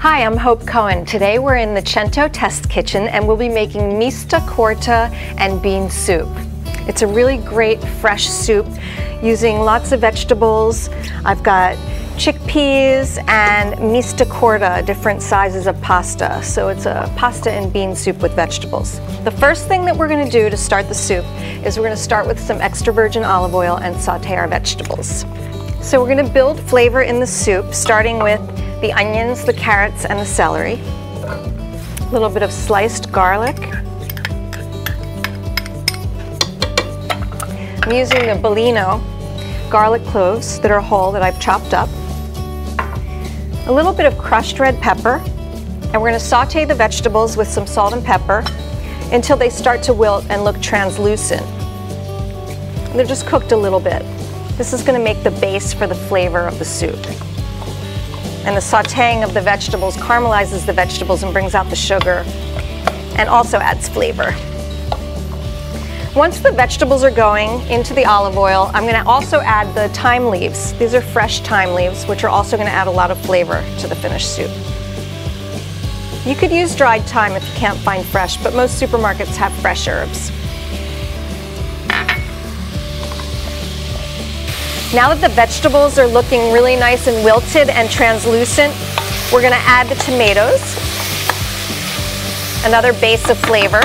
Hi, I'm Hope Cohen. Today we're in the Cento test kitchen and we'll be making Mista Corta and bean soup. It's a really great fresh soup using lots of vegetables. I've got chickpeas and Mista Corta, different sizes of pasta. So it's a pasta and bean soup with vegetables. The first thing that we're going to do to start the soup is we're going to start with some extra virgin olive oil and saute our vegetables. So we're going to build flavor in the soup, starting with the onions, the carrots, and the celery. A little bit of sliced garlic. I'm using the Bellino garlic cloves that are whole that I've chopped up. A little bit of crushed red pepper. And we're going to saute the vegetables with some salt and pepper until they start to wilt and look translucent. And they're just cooked a little bit. This is going to make the base for the flavor of the soup. And the sauteing of the vegetables caramelizes the vegetables and brings out the sugar and also adds flavor. Once the vegetables are going into the olive oil, I'm going to also add the thyme leaves. These are fresh thyme leaves, which are also going to add a lot of flavor to the finished soup. You could use dried thyme if you can't find fresh, but most supermarkets have fresh herbs. Now that the vegetables are looking really nice and wilted and translucent, we're going to add the tomatoes, another base of flavor.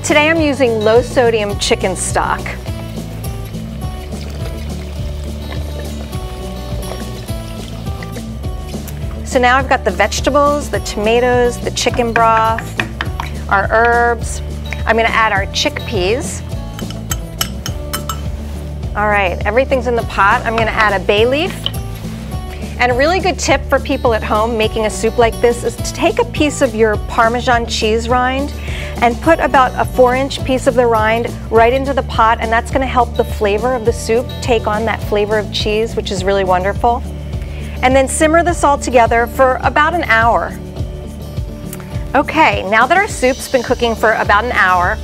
Today I'm using low sodium chicken stock. So now I've got the vegetables, the tomatoes, the chicken broth, our herbs. I'm going to add our chickpeas. All right, everything's in the pot. I'm going to add a bay leaf. And a really good tip for people at home making a soup like this is to take a piece of your Parmesan cheese rind and put about a 4-inch piece of the rind right into the pot, and that's going to help the flavor of the soup take on that flavor of cheese, which is really wonderful. And then simmer this all together for about an hour. Okay, now that our soup's been cooking for about an hour,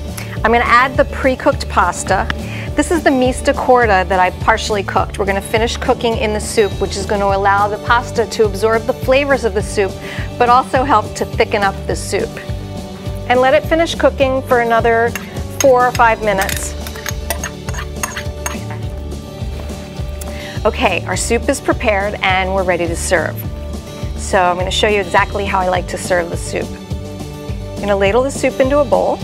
I'm going to add the pre-cooked pasta. This is the Mista Corta that I partially cooked. We're going to finish cooking in the soup, which is going to allow the pasta to absorb the flavors of the soup, but also help to thicken up the soup. And let it finish cooking for another 4 or 5 minutes. Okay, our soup is prepared and we're ready to serve. So I'm going to show you exactly how I like to serve the soup. I'm going to ladle the soup into a bowl.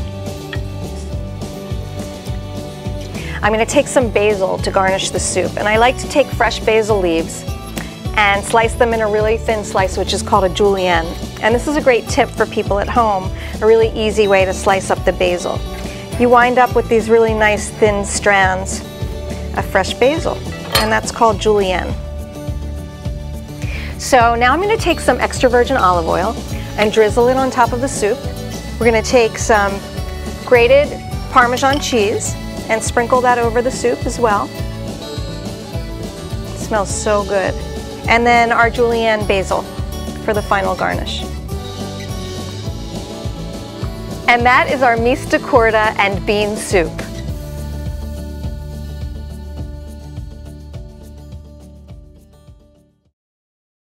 I'm going to take some basil to garnish the soup, and I like to take fresh basil leaves and slice them in a really thin slice, which is called a julienne. And this is a great tip for people at home, a really easy way to slice up the basil. You wind up with these really nice thin strands of fresh basil, and that's called julienne. So now I'm going to take some extra virgin olive oil and drizzle it on top of the soup. We're going to take some grated Parmesan cheese and sprinkle that over the soup as well. It smells so good. And then our julienne basil for the final garnish. And that is our Mista Corta and bean soup.